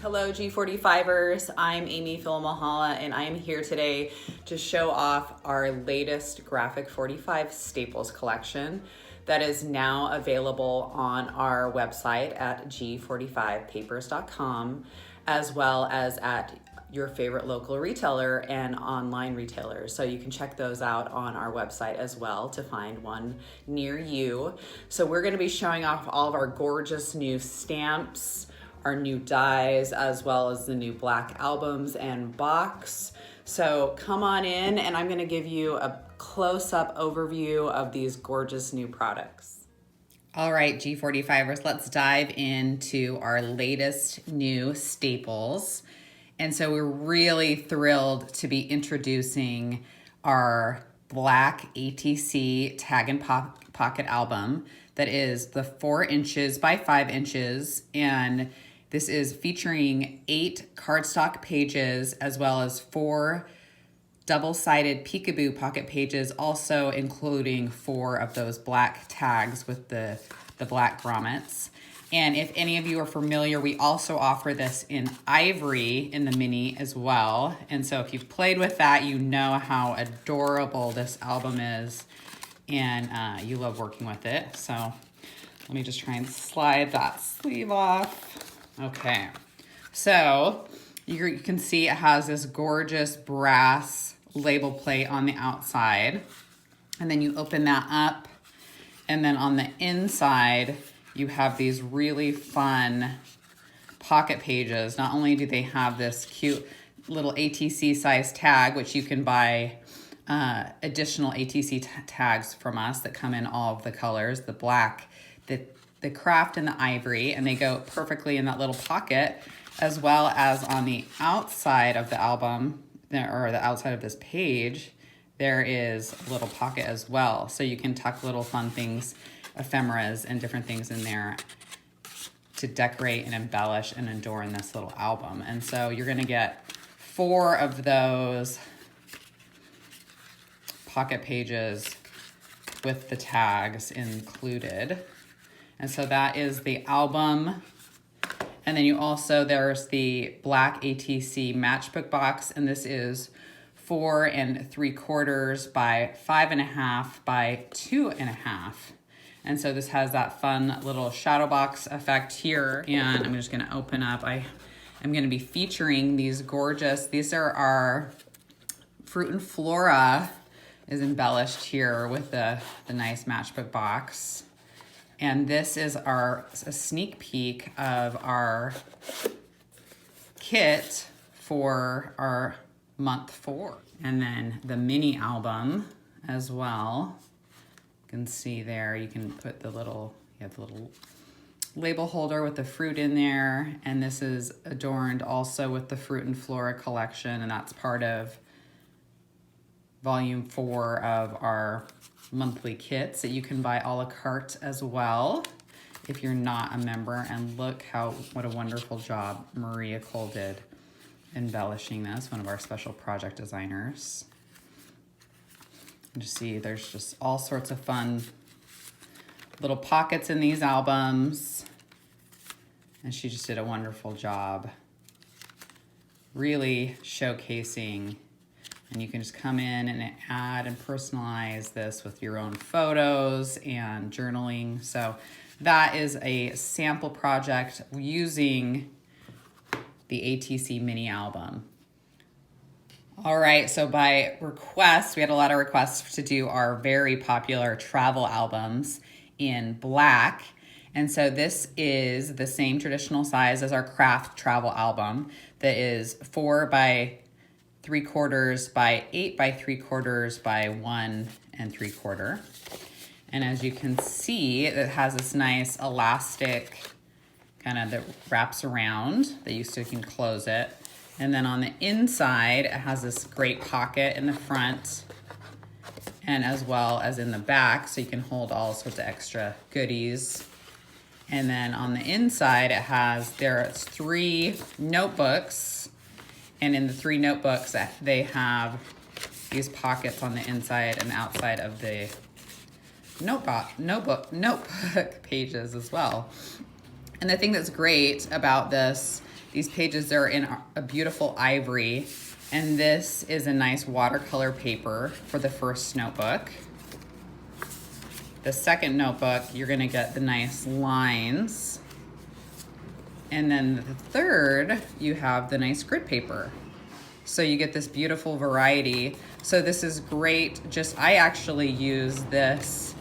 Hello G45ers, I'm Aimee Filimoehala and I am here today to show off our latest Graphic 45 Staples collection that is now available on our website at g45papers.com as well as at your favorite local retailer and online retailers. So you can check those out on our website as well to find one near you. So we're going to be showing off all of our gorgeous new stamps, our new dies, as well as the new black albums and box. So come on in and I'm gonna give you a close-up overview of these gorgeous new products. All right, G45ers, let's dive into our latest new staples. And so we're really thrilled to be introducing our black ATC Tag Pocket Album that is the 4 inches by 5 inches, and this is featuring 8 cardstock pages as well as 4 double-sided peekaboo pocket pages, also including 4 of those black tags with the black grommets. And if any of you are familiar, we also offer this in ivory in the mini as well. And so if you've played with that, you know how adorable this album is and you love working with it. So let me just try and slide that sleeve off. Okay, so you can see it has this gorgeous brass label plate on the outside. And then you open that up, and then on the inside, you have these really fun pocket pages. Not only do they have this cute little ATC size tag, which you can buy additional ATC tags from us that come in all of the colors, the black, the craft, and the ivory, and they go perfectly in that little pocket, as well as on the outside of the album, or the outside of this page, there is a little pocket as well. So you can tuck little fun things, ephemeras, and different things in there to decorate and embellish and adorn this little album. And so you're gonna get 4 of those pocket pages with the tags included. And so that is the album. And then you also, there's the black ATC Matchbook Box, and this is 4 3/4 by 5.5 by 2.5. And so this has that fun little shadow box effect here. And I'm just gonna open up, I'm gonna be featuring these gorgeous, these are our Fruit and Flora is embellished here with the nice matchbook box. And this is a sneak peek of our kit for our month 4. And then the mini album as well. You can see there, you can put the little, you have the little label holder with the fruit in there. And this is adorned also with the Fruit and Flora collection, and that's part of volume 4 of our monthly kits that you can buy a la carte as well if you're not a member. And look what a wonderful job Maria Cole did embellishing this, one of our special project designers. You see there's just all sorts of fun little pockets in these albums, and she just did a wonderful job really showcasing. And you can just come in and add and personalize this with your own photos and journaling. So that is a sample project using the ATC mini album. All right, so by request, we had a lot of requests to do our very popular travel albums in black. And so this is the same traditional size as our craft travel album that is 4 3/4 by 8 3/4 by 1 3/4. And as you can see, it has this nice elastic kind of that wraps around that you still can close it. And then on the inside, it has this great pocket in the front and as well as in the back, so you can hold all sorts of extra goodies. And then on the inside, there's 3 notebooks. And in the 3 notebooks, they have these pockets on the inside and outside of the notebook pages as well. And the thing that's great about this These pages are in a beautiful ivory, and this is a nice watercolor paper for the first notebook. The second notebook, you're gonna get the nice lines. And then the third, you have the nice grid paper. So you get this beautiful variety. So this is great. I actually use this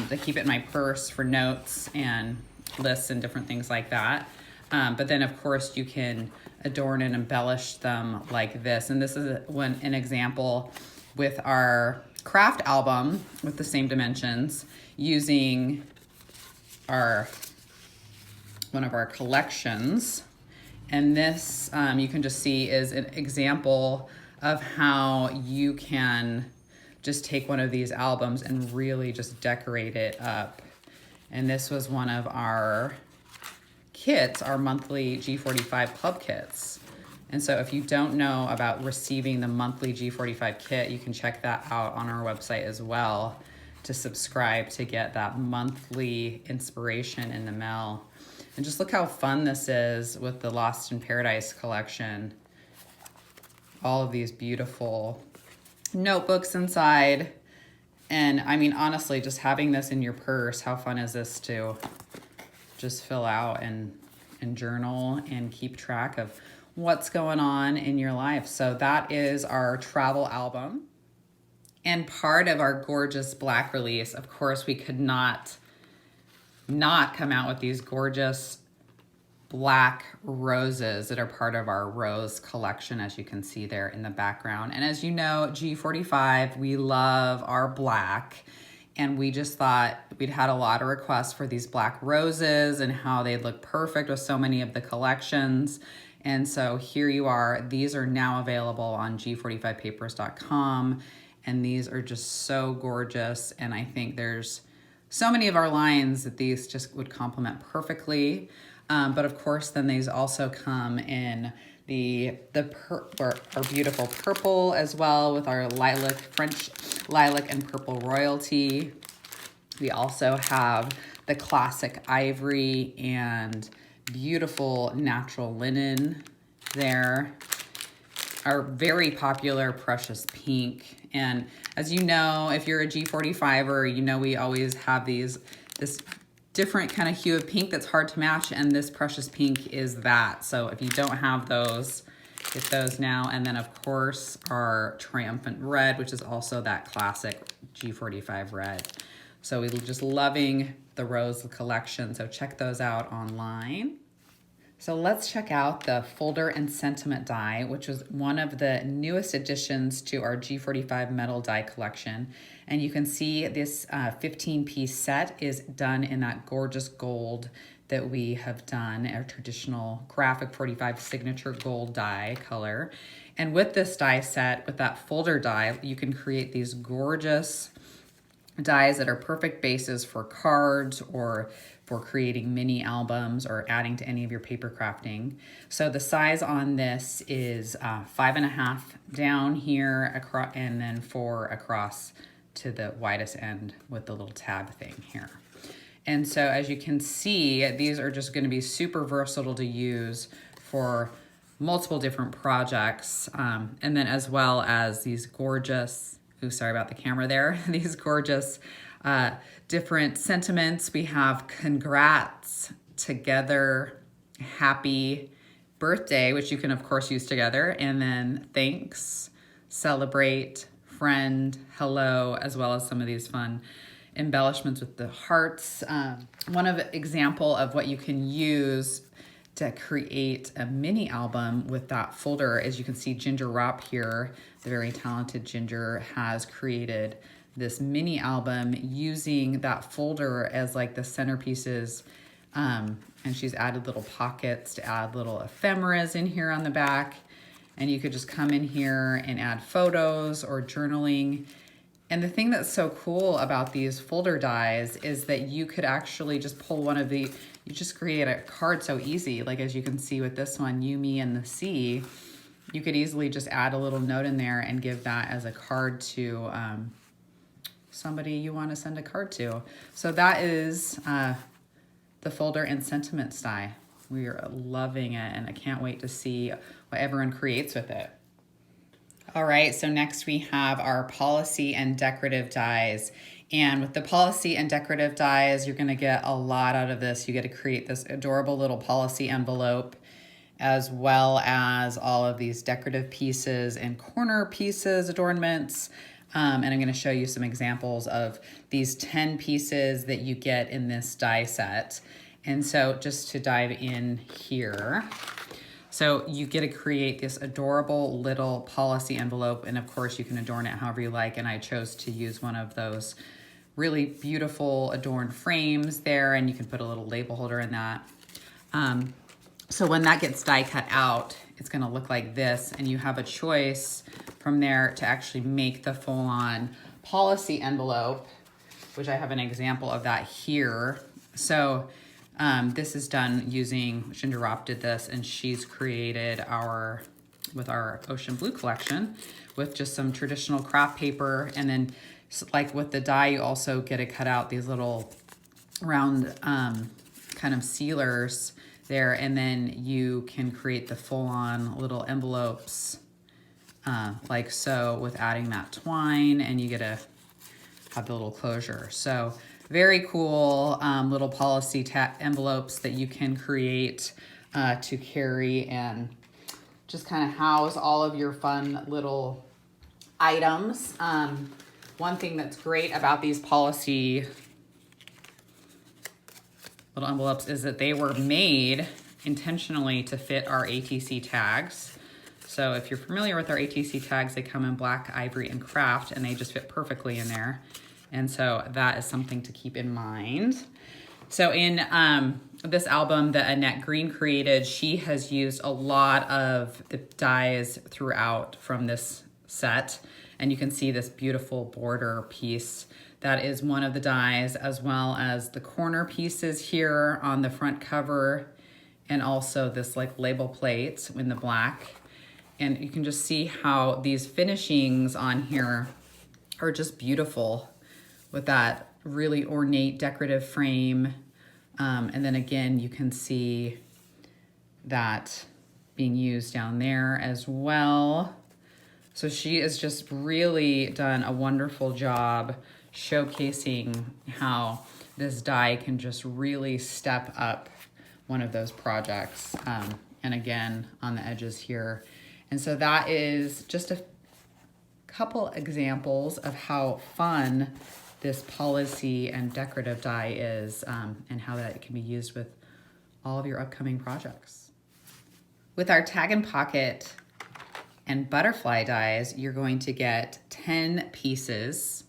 to keep it in my purse for notes and lists and different things like that. But then of course you can adorn and embellish them like this. And this is an example with our craft album with the same dimensions, using one of our collections. And this, you can just see, is an example of how you can just take one of these albums and really just decorate it up. And this was one of our kits, our monthly G45 club kits. And so if you don't know about receiving the monthly G45 kit, you can check that out on our website as well to subscribe to get that monthly inspiration in the mail. And just look how fun this is with the Lost in Paradise collection. All of these beautiful notebooks inside. And I mean, honestly, just having this in your purse, how fun is this to just fill out and journal and keep track of what's going on in your life. So that is our travel album. And part of our gorgeous black release, of course, we could not come out with these gorgeous black roses that are part of our rose collection, as you can see there in the background. And as you know, G45, we love our black. And we just thought we'd had a lot of requests for these black roses and how they'd look perfect with so many of the collections. And so here you are. These are now available on g45papers.com. And these are just so gorgeous. And I think there's so many of our lines that these just would complement perfectly. But of course, then these also come in our beautiful purple as well, with our lilac, French lilac and purple royalty. We also have the classic ivory and beautiful natural linen there. Our very popular precious pink. And as you know, if you're a G45er, you know we always have this different kind of hue of pink that's hard to match, and this precious pink is that. So if you don't have those, get those now. And then of course our triumphant red, which is also that classic G45 red. So we're just loving the rose collection. So check those out online. So let's check out the folder and sentiment die, which was one of the newest additions to our G45 metal die collection. And you can see this 15-piece set is done in that gorgeous gold that we have done, our traditional graphic 45 signature gold die color. And with this die set, with that folder die, you can create these gorgeous dies that are perfect bases for cards or for creating mini albums or adding to any of your paper crafting. So the size on this is 5.5 down here across, and then 4 across to the widest end with the little tab thing here. And so as you can see, these are just going to be super versatile to use for multiple different projects. And then as well as these gorgeous, sorry about the camera there, these gorgeous different sentiments. We have congrats, together, happy birthday, which you can of course use together, and then thanks, celebrate, friend, hello, as well as some of these fun embellishments with the hearts. One example of what you can use to create a mini album with that folder, as you can see, Ginger Ropp here, the very talented Ginger, has created this mini album using that folder as like the centerpieces. And she's added little pockets to add little ephemeras in here on the back. And you could just come in here and add photos or journaling. And the thing that's so cool about these folder dies is that you could actually just pull one of the, you just create a card so easy. Like as you can see with this one, You, Me, and the Sea, you could easily just add a little note in there and give that as a card to somebody you want to send a card to. So that is the folder and sentiments die. We are loving it, and I can't wait to see what everyone creates with it. All right, so next we have our policy and decorative dies. And with the policy and decorative dies, you're gonna get a lot out of this. You get to create this adorable little policy envelope, as well as all of these decorative pieces and corner pieces, adornments. And I'm gonna show you some examples of these 10 pieces that you get in this die set. And so just to dive in here, so you get to create this adorable little policy envelope, and of course you can adorn it however you like, and I chose to use one of those really beautiful adorned frames there, and you can put a little label holder in that. So when that gets die cut out, it's gonna look like this, and you have a choice from there to actually make the full-on policy envelope, which I have an example of that here. So this is done using, Ropp did this, and she's created with our Ocean Blue collection with just some traditional craft paper. And then like with the die, you also get to cut out these little round kind of sealers there. And then you can create the full-on little envelopes like so with adding that twine, and you get to have the little closure. So very cool little policy envelopes that you can create to carry and just kind of house all of your fun little items. One thing that's great about these policy little envelopes is that they were made intentionally to fit our ATC tags. So if you're familiar with our ATC tags, they come in black, ivory, and craft, and they just fit perfectly in there. And so that is something to keep in mind. So in this album that Annette Green created, she has used a lot of the dies throughout from this set. And you can see this beautiful border piece. That is one of the dies, as well as the corner pieces here on the front cover, and also this like label plate in the black. And you can just see how these finishings on here are just beautiful with that really ornate decorative frame. And then again, you can see that being used down there as well. So she has just really done a wonderful job showcasing how this die can just really step up one of those projects. And again, on the edges here. And so that is just a couple examples of how fun this policy and decorative die is, and how that can be used with all of your upcoming projects. With our tag and pocket and butterfly dies, you're going to get 10 pieces,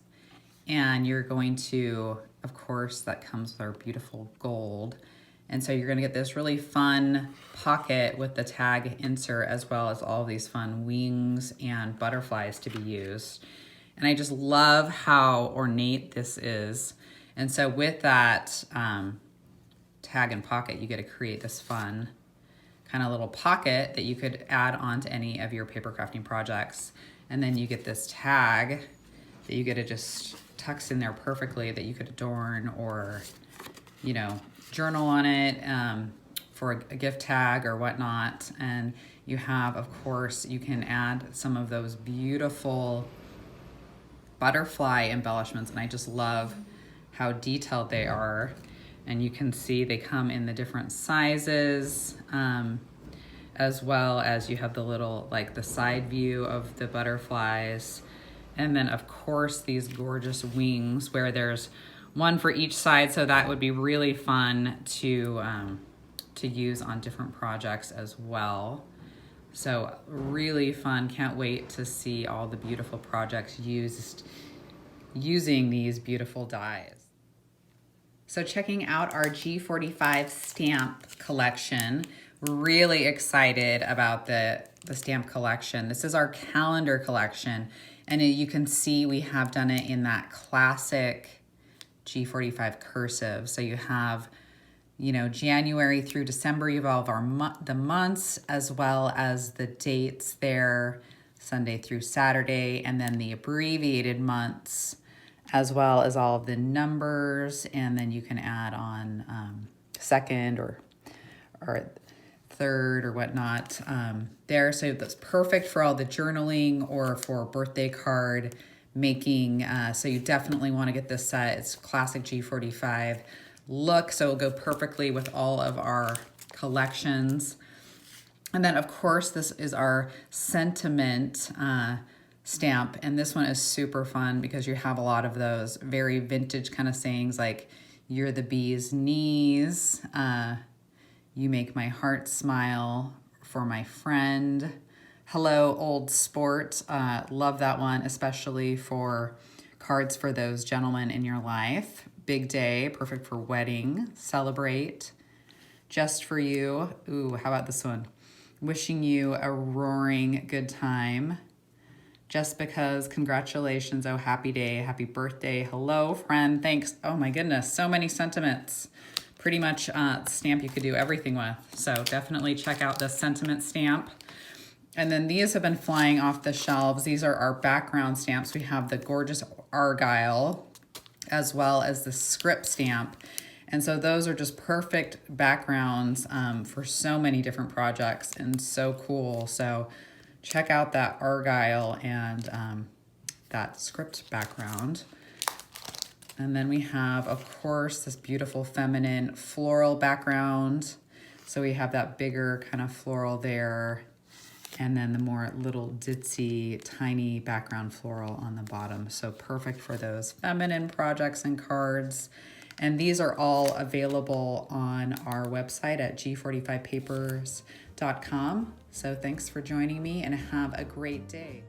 and you're going to, of course, that comes with our beautiful gold. And so you're gonna get this really fun pocket with the tag insert, as well as all these fun wings and butterflies to be used. And I just love how ornate this is. And so with that tag and pocket, you get to create this fun kind of little pocket that you could add on to any of your paper crafting projects. And then you get this tag that you get to just tucks in there perfectly, that you could adorn or, you know, journal on it for a gift tag or whatnot. And you have, of course, you can add some of those beautiful butterfly embellishments, and I just love how detailed they are. And you can see they come in the different sizes, as well as you have the little, like the side view of the butterflies. And then of course these gorgeous wings where there's one for each side, so that would be really fun to use on different projects as well. So really fun, can't wait to see all the beautiful projects using these beautiful dies. So checking out our G45 stamp collection, really excited about the stamp collection. This is our calendar collection, and you can see we have done it in that classic G45 cursive. So you have, you know, January through December, you have all of the months, as well as the dates there, Sunday through Saturday, and then the abbreviated months, as well as all of the numbers. And then you can add on second or our third or whatnot there. So that's perfect for all the journaling or for birthday card making. So you definitely want to get this set. It's classic G45 look, so it'll go perfectly with all of our collections. And then of course, this is our sentiment stamp. And this one is super fun because you have a lot of those very vintage kind of sayings like, "You're the bee's knees," "You make my heart smile," "For my friend," "Hello, old sport." Love that one, especially for cards for those gentlemen in your life. "Big day," perfect for wedding. "Celebrate." "Just for you." Ooh, how about this one? "Wishing you a roaring good time." "Just because," "Congratulations," "Oh, happy day," "Happy birthday," "Hello, friend," "Thanks." Oh my goodness, so many sentiments. Pretty much stamp you could do everything with. So definitely check out the sentiment stamp. And then these have been flying off the shelves. These are our background stamps. We have the gorgeous ARGYLE as well as the script stamp. And so those are just perfect backgrounds for so many different projects and so cool. So check out that ARGYLE and that script background. And then we have, of course, this beautiful feminine floral background. So we have that bigger kind of floral there. And then the more little ditzy, tiny background floral on the bottom. So perfect for those feminine projects and cards. And these are all available on our website at g45papers.com. So thanks for joining me and have a great day.